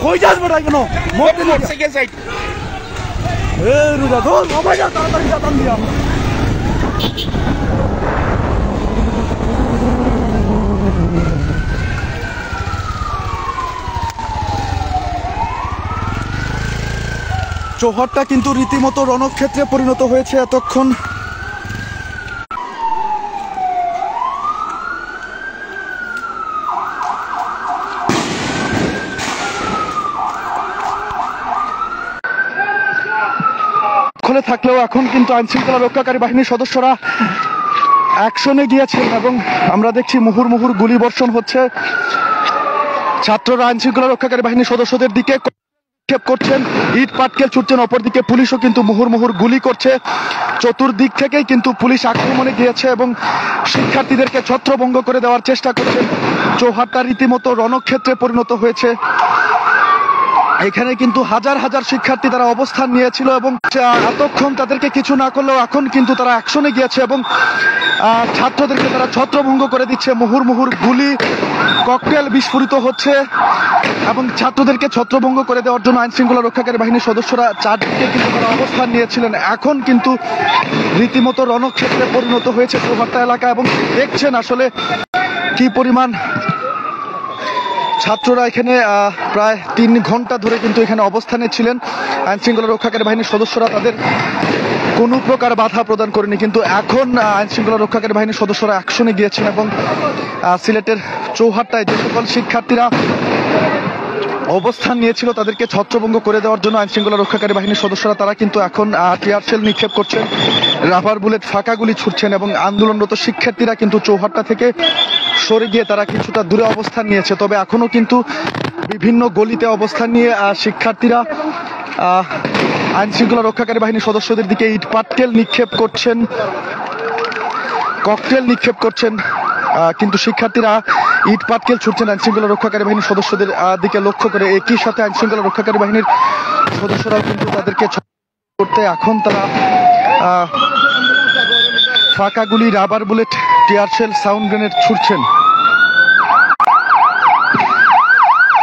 হয়ে যাস বেটা কেন মোটরসাইকেল সাইড এ রুজা তো মোবাইল তাড়াতাড়ি যাতাম দিয়া চৌহাট্টা কিন্তু রীতিমতো রণক্ষেত্রে পরিণত হয়েছে এতক্ষণ। দখলে থাকলেও এখন কিন্তু আইনশৃঙ্খলা রক্ষাকারী বাহিনীর সদস্যরা অ্যাকশনে গিয়েছেন এবং আমরা দেখছি মুহুর্মুহুর গুলি বর্ষণ হচ্ছে। ছাত্ররা আইনশৃঙ্খলা রক্ষাকারী বাহিনীর সদস্যদের দিকে নিক্ষেপ করছেন, ইট পাটকেল ছুটছেন, অপরদিকে পুলিশও কিন্তু মুহুর্মুহুর গুলি করছে। চতুর্দিক থেকেই কিন্তু পুলিশ আক্রমণে গিয়েছে এবং শিক্ষার্থীদেরকে ছত্রভঙ্গ করে দেওয়ার চেষ্টা করছেন। চৌহাট্টা রীতিমতো রণক্ষেত্রে পরিণত হয়েছে। এখানে কিন্তু হাজার হাজার শিক্ষার্থী তারা অবস্থান নিয়েছিল এবং এতক্ষণ তাদেরকে কিছু না করলেও এখন কিন্তু তারা অ্যাকশনে গিয়েছে এবং ছাত্রদেরকে তারা ছত্রভঙ্গ করে দিচ্ছে। মুহুর্মুহুর গুলি ককটেল বিস্ফোরিত হচ্ছে এবং ছাত্রদেরকে ছত্রভঙ্গ করে দেওয়ার জন্য আইনশৃঙ্খলা রক্ষাকারী বাহিনীর সদস্যরা চারদিকে কিন্তু তারা অবস্থান নিয়েছিলেন। এখন কিন্তু রীতিমতো রণক্ষেত্রে পরিণত হয়েছে চৌহাট্টা এলাকা এবং দেখছেন আসলে কি পরিমাণ ছাত্ররা এখানে প্রায় 3 ঘন্টা ধরে কিন্তু এখানে অবস্থানে ছিলেন। আইনশৃঙ্খলা রক্ষাকারী বাহিনীর সদস্যরা তাদের কোনো প্রকার বাধা প্রদান করেনি, কিন্তু এখন আইনশৃঙ্খলা রক্ষাকারী বাহিনীর সদস্যরা অ্যাকশনে গিয়েছেন এবং সিলেটের চৌহাট্টায় যে সকল শিক্ষার্থীরা অবস্থান নিয়েছিল তাদেরকে ছত্রভঙ্গ করে দেওয়ার জন্য আইনশৃঙ্খলা রক্ষাকারী বাহিনীর সদস্যরা তারা কিন্তু এখন টিয়ার শেল নিক্ষেপ করছেন, রাবার বুলেট, ফাঁকা গুলি ছুটছেন এবং আন্দোলনরত শিক্ষার্থীরা কিন্তু চৌহাট্টা থেকে সরে গিয়ে তারা কিছুটা দূরে অবস্থান নিয়েছে। তবে এখনো কিন্তু বিভিন্ন গলিতে অবস্থান নিয়ে শিক্ষার্থীরা আইনশৃঙ্খলা রক্ষাকারী বাহিনীর সদস্যদের দিকে ইট পাটকেল নিক্ষেপ করছেন, ককটেল নিক্ষেপ করছেন, কিন্তু শিক্ষার্থীরা ইট পাটকেল ছুটছেন আইনশৃঙ্খলা রক্ষাকারী বাহিনীর সদস্যদের দিকে লক্ষ্য করে। একই সাথে আইনশৃঙ্খলা রক্ষাকারী বাহিনীর সদস্যরাও কিন্তু তাদেরকে করতে এখন তারা ফাঁকা গুলি, rubber bullet, tear shell, sound grenade ছুটছেন।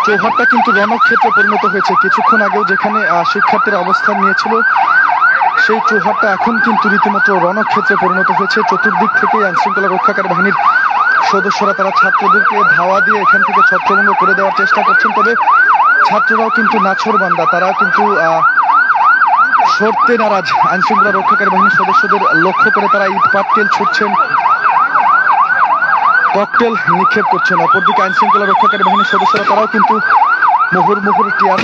চৌহাট্টা কিন্তু রণক্ষেত্রে পরিণত হয়েছে। কিছুক্ষণ আগেও যেখানে শিক্ষার্থীরা অবস্থান নিয়েছিল সেই চৌহাট্টা এখন কিন্তু রীতিমতো রণক্ষেত্রে পরিণত হয়েছে। চতুর্দিক থেকে আইনশৃঙ্খলা রক্ষাকারী বাহিনীর সদস্যরা তারা ছাত্রদেরকে ধাওয়া দিয়ে এখান থেকে ছত্রভঙ্গ করে দেওয়ার চেষ্টা করছেন। তবে ছাত্ররাও কিন্তু নাছোড়বান্দা, তারা কিন্তু সরতে নারাজ। আইনশৃঙ্খলা রক্ষাকারী বাহিনীর সদস্যদের লক্ষ্য করে তারা ইট পাটকেল ছুটছেন, ককটেল নিক্ষেপ করছেন। অপরদিকে আইনশৃঙ্খলা রক্ষাকারী বাহিনীর সদস্যরা তারাও কিন্তু মুহুর্মুহুর টিয়ার,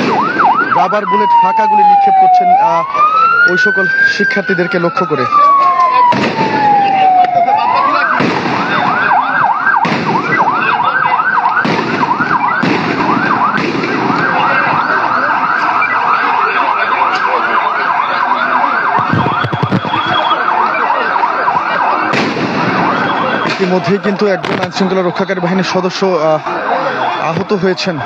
রাবার বুলেট, ফাঁকা গুলি নিক্ষেপ করছেন ওই সকল শিক্ষার্থীদেরকে লক্ষ্য করে। ইতিমধ্যেই কিন্তু একজন আইনশৃঙ্খলা রক্ষাকারী বাহিনীর সদস্য আহত হয়েছেন।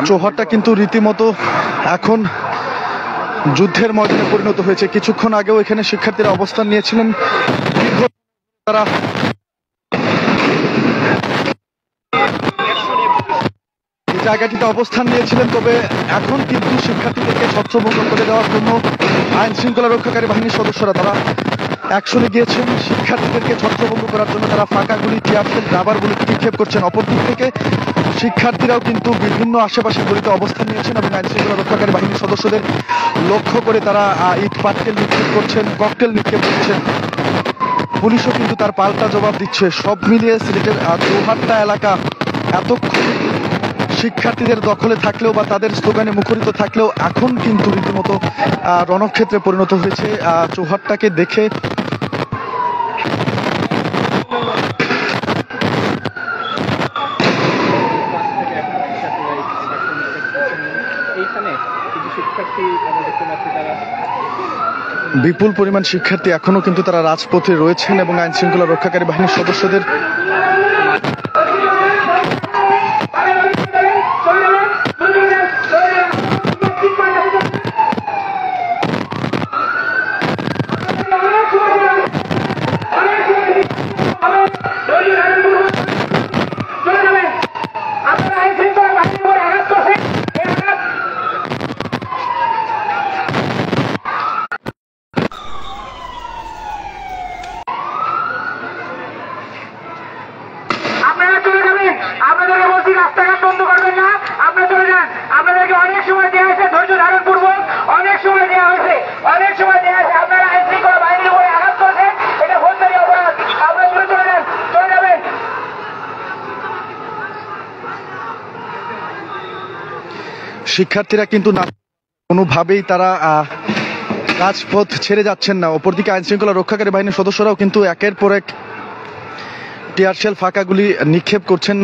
চৌহাট্টা কিন্তু রীতিমতো এখন যুদ্ধের ময়দানে পরিণত হয়েছে। কিছুক্ষণ আগেও এখানে শিক্ষার্থীরা অবস্থান নিয়েছিলেন, তারা জায়গাটিতে অবস্থান নিয়েছিলেন। তবে এখন কিন্তু শিক্ষার্থীদেরকে ছত্রভঙ্গ করে দেওয়ার জন্য আইন শৃঙ্খলা রক্ষাকারী বাহিনীর সদস্যরা তারা অ্যাকশনে গিয়েছেন। শিক্ষার্থীদেরকে ছত্রভঙ্গ করার জন্য তারা ফাঁকা গুলি, টিয়ার শেল, রাবার গুলি নিক্ষেপ করছেন। অপরদিক থেকে শিক্ষার্থীরাও কিন্তু বিভিন্ন আশেপাশে গলিতে অবস্থান নিয়েছেন এবং আইন শৃঙ্খলা রক্ষাকারী বাহিনীর সদস্যদের লক্ষ্য করে তারা ইট পাটকেল নিক্ষেপ করছেন, ককটেল নিক্ষেপ করছেন। পুলিশও কিন্তু তার পাল্টা জবাব দিচ্ছে। সব মিলিয়ে সিলেটের চৌহাট্টা এলাকা এতক্ষণ শিক্ষার্থীদের দখলে থাকলেও বা তাদের স্লোগানে মুখরিত থাকলেও এখন কিন্তু রীতিমতো রণক্ষেত্রে পরিণত হয়েছে। চৌহাট্টাকে দেখে বিপুল পরিমাণ শিক্ষার্থী এখনো কিন্তু তারা রাজপথে রয়েছেন এবং আইন শৃঙ্খলা রক্ষাকারী বাহিনীর সদস্যদের শিক্ষার্থীরা কিন্তু না কোনোভাবেই তারা রাজপথ ছেড়ে যাচ্ছেন না। অপরদিকে আইন শৃঙ্খলা রক্ষাকারী বাহিনীর সদস্যরাও কিন্তু একের পর এক টিয়ারশেল ফাঁকাগুলি নিক্ষেপ করছেন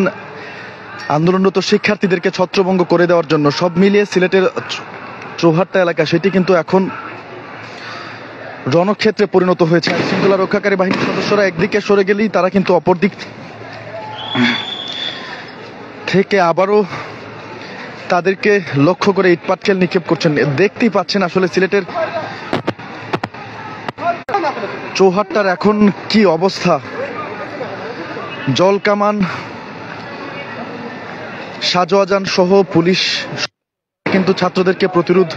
আন্দোলনরত শিক্ষার্থীদেরকে ছত্রভঙ্গ করে দেওয়ার জন্য। সব মিলিয়ে সিলেটের চৌহাট্টা এলাকা সেটি কিন্তু এখন রণক্ষেত্রে পরিণত হয়েছে। আইন শৃঙ্খলা রক্ষাকারী বাহিনীর সদস্যরা একদিকে সরে গেলেই তারা কিন্তু অপরদিক থেকে আবারও তাদেরকে লক্ষ্য করে ইটপাটকেল নিক্ষেপ করছেন। দেখতেই পাচ্ছেন আসলে সিলেটের চৌহাট্টার এখন কি অবস্থা। জলকামান, সাজোয়াজান সহ পুলিশ কিন্তু ছাত্রদেরকে প্রতিরোধ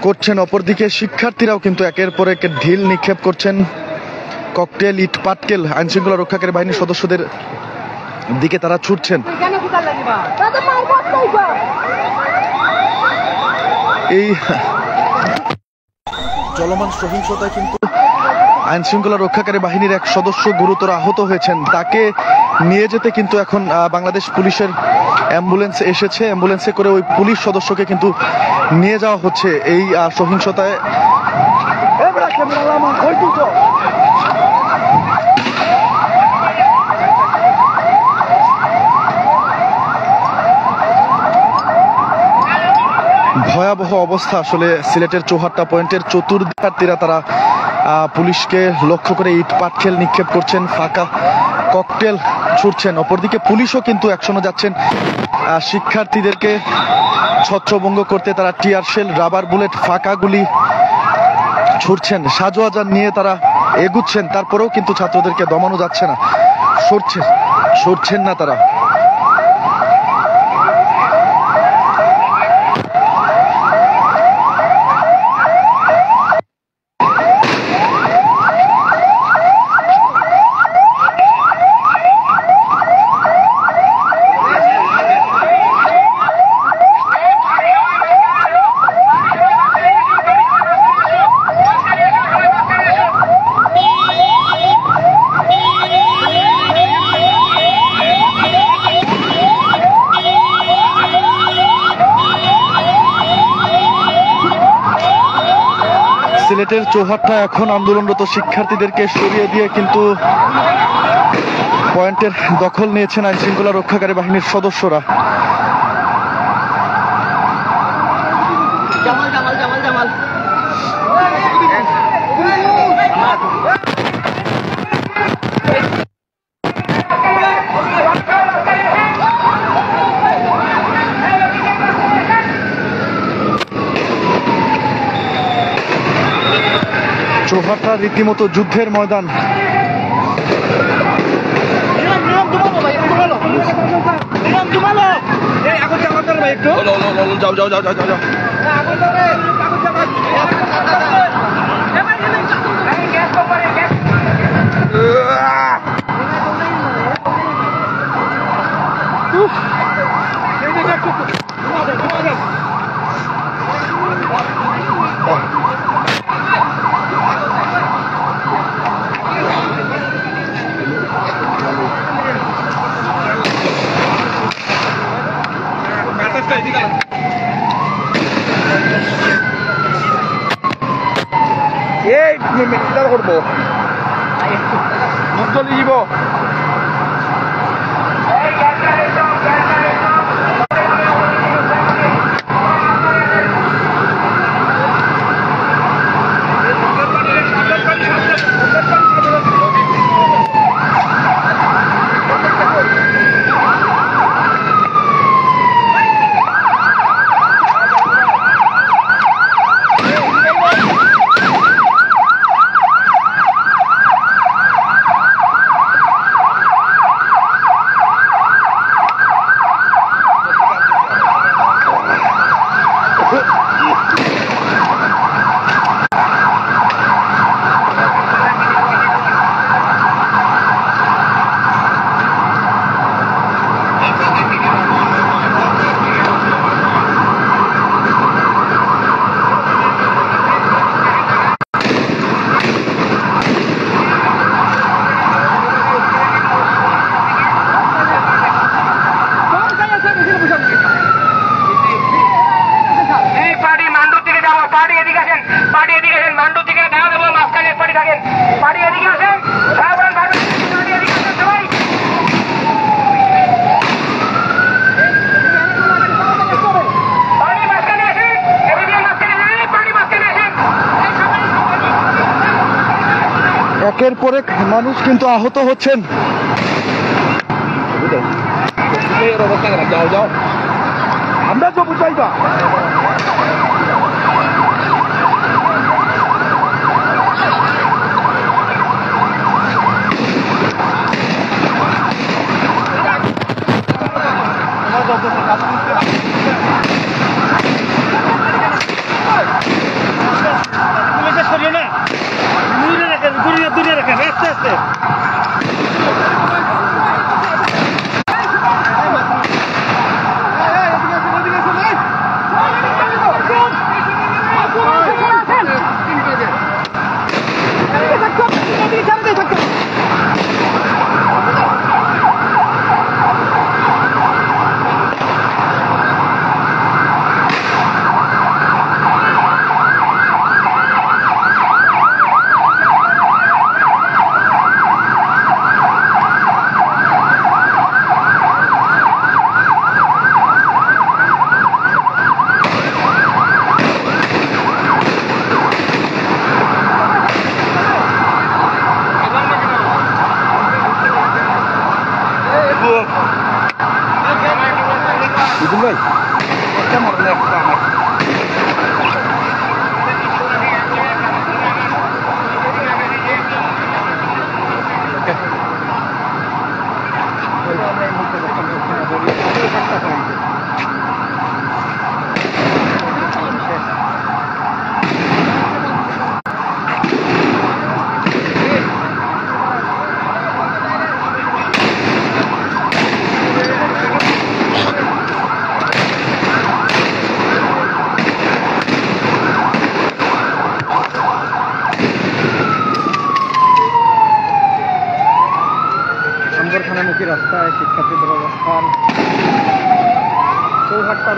করছেন। অপরদিকে শিক্ষার্থীরাও কিন্তু একের পর এক ঢিল নিক্ষেপ করছেন, ককটেল, ইট পাটকেল আইন শৃঙ্খলা রক্ষাকারী বাহিনীর সদস্যদের দিকে তারা ছুটছেন। এই চলমান সহিংসতায় কিন্তু আইন শৃঙ্খলা রক্ষাকারী বাহিনীর এক সদস্য গুরুতর আহত হয়েছেন। তাকে নিয়ে যেতে কিন্তু এখন বাংলাদেশ পুলিশের অ্যাম্বুলেন্স এসেছে। অ্যাম্বুলেন্সে করে ওই পুলিশ সদস্যকে কিন্তু নিয়ে যাওয়া হচ্ছে। এই সহিংসতায় ভয়াবহ অবস্থা আসলে সিলেটের চৌহাট্টা পয়েন্টের চতুর্দিকার্থীরা তারা পুলিশকে লক্ষ্য করে ইট পাটকেল নিক্ষেপ করছেন, ফাঁকা ককটেল ছুটছেন। অপরদিকে পুলিশও কিন্তু একসঙ্গে যাচ্ছেন শিক্ষার্থীদেরকে ছত্রভঙ্গ করতে। তারা টিয়ার শেল, রাবার বুলেট, ফাঁকা গুলি ছুটছেন, সাজোয়াজান নিয়ে তারা এগুচ্ছেন। তারপরেও কিন্তু ছাত্রদেরকে দমানো যাচ্ছে না, সরছেন না তারা। সিলেটের চৌহাট্টা এখন আন্দোলনরত শিক্ষার্থীদেরকে সরিয়ে দিয়ে কিন্তু পয়েন্টের দখল নিয়েছেন আইন শৃঙ্খলা রক্ষাকারী বাহিনীর সদস্যরা। চৌহাট্টা রীতিমতো যুদ্ধের ময়দান। করবো চলে যাব। পার্টি এদিকে আসেন, পার্টি এদিকে আসেন, মান্ডু থেকে দেখা দেবো, মাঝখানে এক পার্টি থাকেন, পার্টি এদিকে আসেন, সাহাবরান পার্টি এদিকে আসেন সবাই। পার্টি মাঝখানে আসেন, এদিকে মাঝখানে আসেন, পার্টি মাঝখানে আসেন। একের পর এক মানুষ কিন্তু আহত হচ্ছেন। আমরা তো বুঝাইবা দূরে রাখেন আস্তে আস্তে। ভাই আমগরখানামুখী রাস্তায় শিক্ষার্থীদের অবস্থান চৌহাট্টা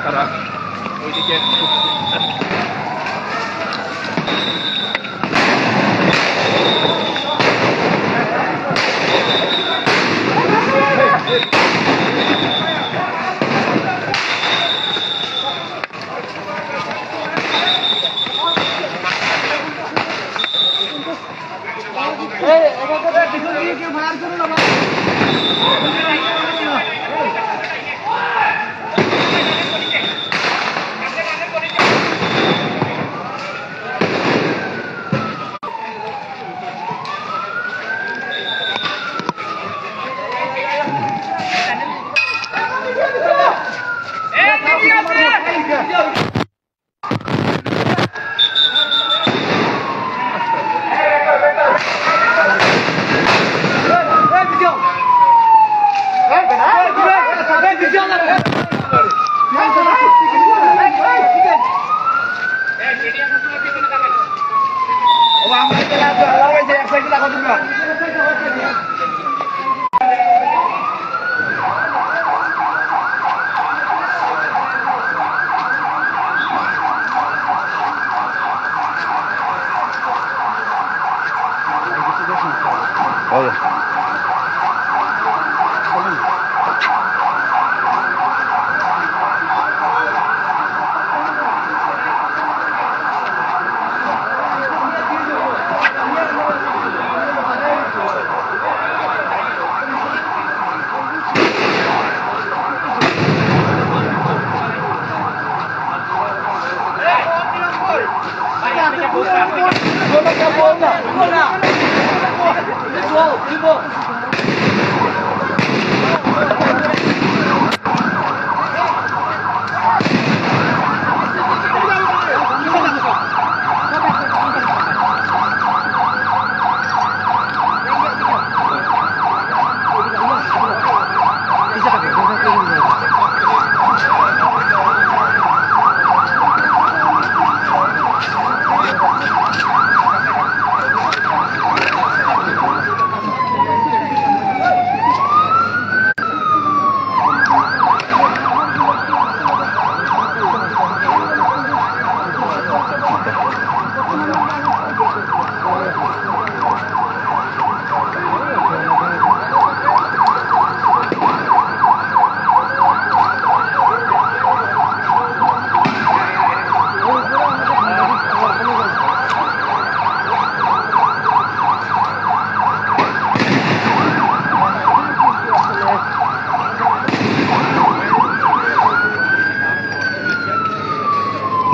তারা ওইদিকে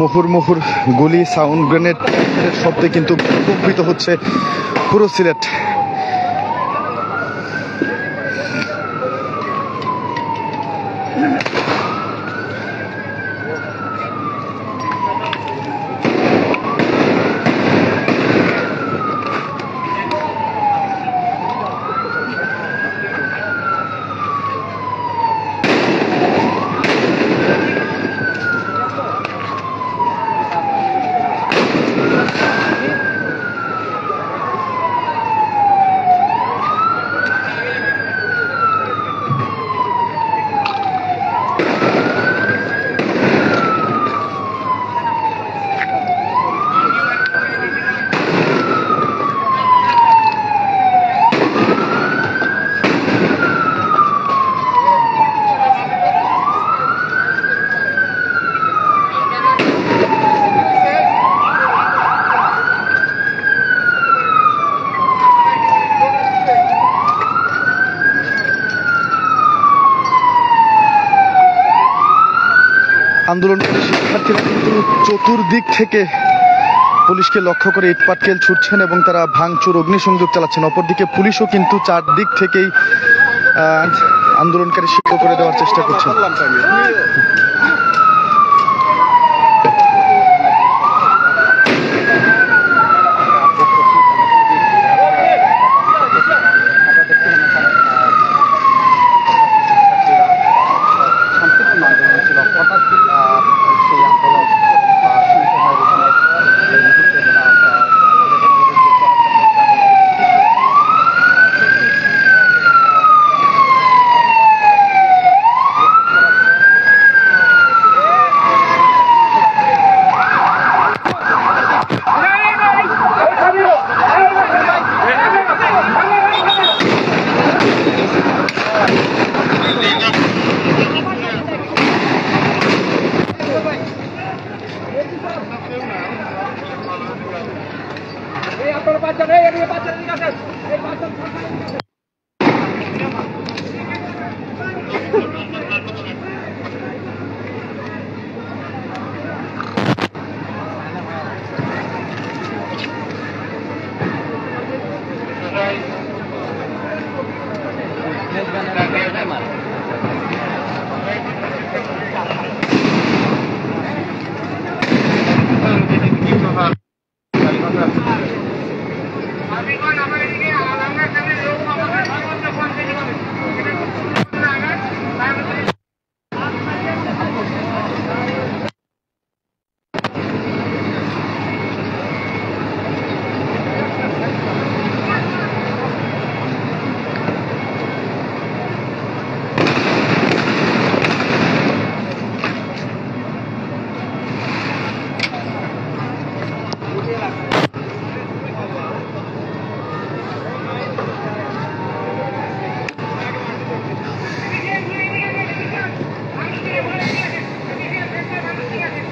মুহুর্মুহুর গুলি, সাউন্ড গ্রেনেড শব্দে কিন্তু কম্পিত হচ্ছে পুরো সিলেট। আন্দোলনকারী শিক্ষার্থীরা কিন্তু চতুর্দিক থেকে পুলিশকে লক্ষ্য করে ইটপাটকেল ছুটছেন এবং তারা ভাঙচুর, অগ্নিসংযোগ চালাচ্ছেন। অপরদিকে পুলিশও কিন্তু চারদিক থেকেই আন্দোলনকারী শিক্ষা করে দেওয়ার চেষ্টা করছেন।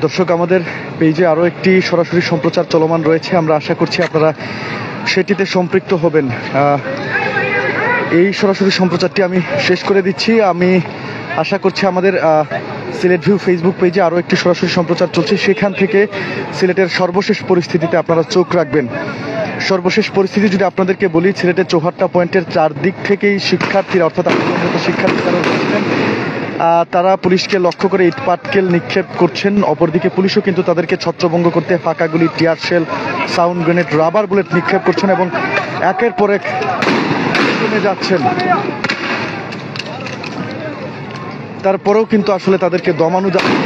দর্শক, আমাদের পেজে আরও একটি সরাসরি সম্প্রচার চলমান রয়েছে, আমরা আশা করছি আপনারা সেটিতে সম্পৃক্ত হবেন। এই সরাসরি সম্প্রচারটি আমি শেষ করে দিচ্ছি। আমি আশা করছি আমাদের সিলেট ভিউ ফেসবুক পেজে আরও একটি সরাসরি সম্প্রচার চলছে, সেখান থেকে সিলেটের সর্বশেষ পরিস্থিতিতে আপনারা চোখ রাখবেন। সর্বশেষ পরিস্থিতি যদি আপনাদেরকে বলি, সিলেটের চৌহাট্টা পয়েন্টের চারদিক থেকেই শিক্ষার্থীরা, অর্থাৎ শিক্ষার্থী যারা রয়েছেন, তারা পুলিশকে লক্ষ্য করে ইট পাটকেল নিক্ষেপ করছেন। অপরদিকে পুলিশও কিন্তু তাদেরকে ছত্রভঙ্গ করতে ফাঁকা গুলি, tear shell, sound grenade, rubber bullet নিক্ষেপ করছেন এবং একের পর এক কমে যাচ্ছেন। তারপরেও কিন্তু আসলে তাদেরকে দমানো যাচ্ছে।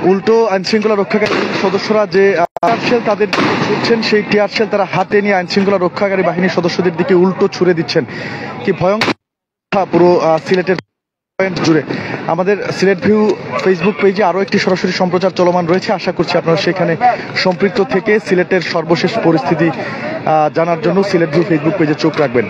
উল্টো আইনশৃঙ্খলা রক্ষাকারী সদস্যরা যে টিয়ার শেল তাদের দিকে ছুটছেন, সেই টিয়ার শেল তারা হাতে নিয়ে আইনশৃঙ্খলা রক্ষাকারী বাহিনীর সদস্যদের দিকে উল্টো ছুড়ে দিচ্ছেন। কি ভয়ঙ্কর পুরো সিলেটের পয়েন্ট জুড়ে। আমাদের সিলেট ভিউ ফেসবুক পেজে আরও একটি সরাসরি সম্প্রচার চলমান রয়েছে, আশা করছি আপনারা সেখানে সম্পৃক্ত থেকে সিলেটের সর্বশেষ পরিস্থিতি জানার জন্য সিলেট ভিউ ফেসবুক পেজে চোখ রাখবেন।